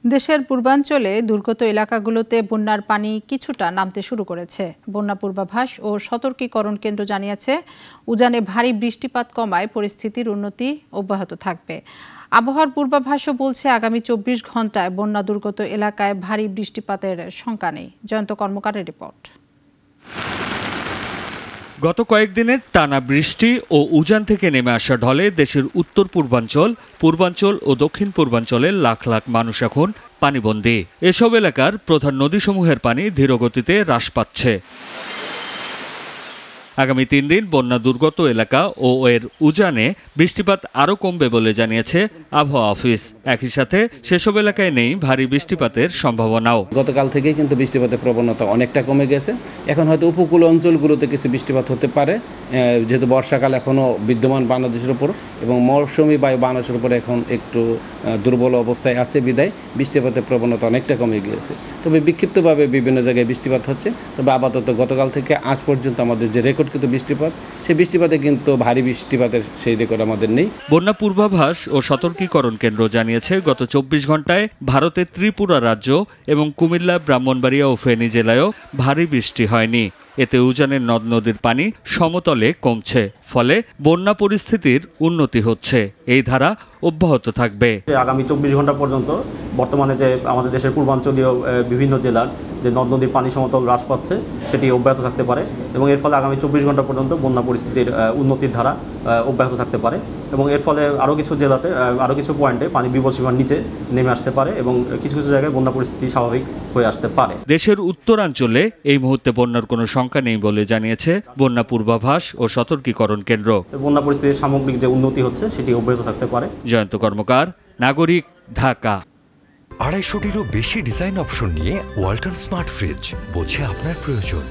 দেশের পূর্বাঞ্চলে দুর্গত এলাকাগুলোতে বন্যার পানি কিছুটা নামতে শুরু করেছে। বন্যা পূর্বাভাস ও সতর্কীকরণ কেন্দ্র জানিয়েছে, উজানে ভারী বৃষ্টিপাত কমায় পরিস্থিতির উন্নতি অব্যাহত থাকবে। আবহাওয়ার পূর্বাভাসও বলছে, আগামী ২৪ ঘন্টায় বন্যা দুর্গত এলাকায় ভারী বৃষ্টিপাতের শঙ্কা নেই। জয়ন্ত কর্মকারের রিপোর্ট। গত কয়েকদিনের টানা বৃষ্টি ও উজান থেকে নেমে আসা ঢলে দেশের উত্তর পূর্বাঞ্চল, পূর্বাঞ্চল ও দক্ষিণ পূর্বাঞ্চলের লাখ লাখ মানুষ এখন পানিবন্দী। এসব এলাকার প্রধান নদীসমূহের পানি ধীরগতিতে হ্রাস পাচ্ছে। আগামী ৩ দিন বন্যা দুর্গত এলাকা ও এর উজানে বৃষ্টিপাত আরও কমবে বলে জানিয়েছে আবহাওয়া অফিস। একই সাথে সেসব এলাকায় নেই ভারী বৃষ্টিপাতের সম্ভাবনাও। গতকাল থেকেই কিন্তু বৃষ্টিপাতের প্রবণতা অনেকটা কমে গেছে। এখন হয়তো উপকূল অঞ্চলগুলোতে কিছু বৃষ্টিপাত হতে পারে, যেহেতু বর্ষাকাল এখনও বিদ্যমান বাংলাদেশের উপর এবং মৌসুমি বায়ু বাংলাদেশের উপর এখন একটু দুর্বল অবস্থায় আছে, বিদায় বৃষ্টিপাতের প্রবণতা অনেকটা কমে গিয়েছে। তবে বিক্ষিপ্তভাবে বিভিন্ন জায়গায় বৃষ্টিপাত হচ্ছে। তবে আপাতত গতকাল থেকে আজ পর্যন্ত আমাদের যে রেকর্ডকৃত বৃষ্টিপাত, সেই বৃষ্টিপাতে কিন্তু ভারী বৃষ্টিপাতের সেই রেকর্ড আমাদের নেই। বন্যা পূর্বাভাস ও সতর্কীকরণ কেন্দ্র জানিয়েছে, গত ২৪ ঘন্টায় ভারতের ত্রিপুরা রাজ্য এবং কুমিল্লা, ব্রাহ্মণবাড়িয়া ও ফেনী জেলায়ও ভারী বৃষ্টি হয়নি। এতে উজানের নদ নদীর পানি সমতলে কমছে, ফলে বন্যা পরিস্থিতির উন্নতি হচ্ছে। এই ধারা অব্যাহত থাকবে। আগামী ২৪ ঘন্টা পর্যন্ত বর্তমানে যে আমাদের দেশের পূর্বাঞ্চলীয় বিভিন্ন জেলার যে নদ নদীর পানি সমতল হ্রাস পাচ্ছে, সেটি অব্যাহত থাকতে পারে এবং এর ফলে আগামী ২৪ ঘন্টা পর্যন্ত বন্যা পরিস্থিতির উন্নতির ধারা অব্যাহত থাকতে পারে এবং এর ফলে আরও কিছু জেলাতে, আরও কিছু পয়েন্টে পানি বিপদসীমার নিচে নেমে আসতে পারে এবং কিছু কিছু জায়গায় বন্যা পরিস্থিতি স্বাভাবিক হয়ে আসতে পারে। দেশের উত্তরাঞ্চলে এই মুহূর্তে বন্যার কোনো শঙ্কা নেই বলে জানিয়েছে বন্যা পূর্বাভাস ও সতর্কীকরণ কেন্দ্র। বন্যা পরিস্থিতির সামগ্রিক যে উন্নতি হচ্ছে, সেটি অব্যাহত থাকতে পারে। জয়ন্ত কর্মকার, নাগরিক, ঢাকা। ২৫০টিরও বেশি ডিজাইন অপশন নিয়ে ওয়ালটন স্মার্ট ফ্রিজ, বোঝে আপনার প্রয়োজন।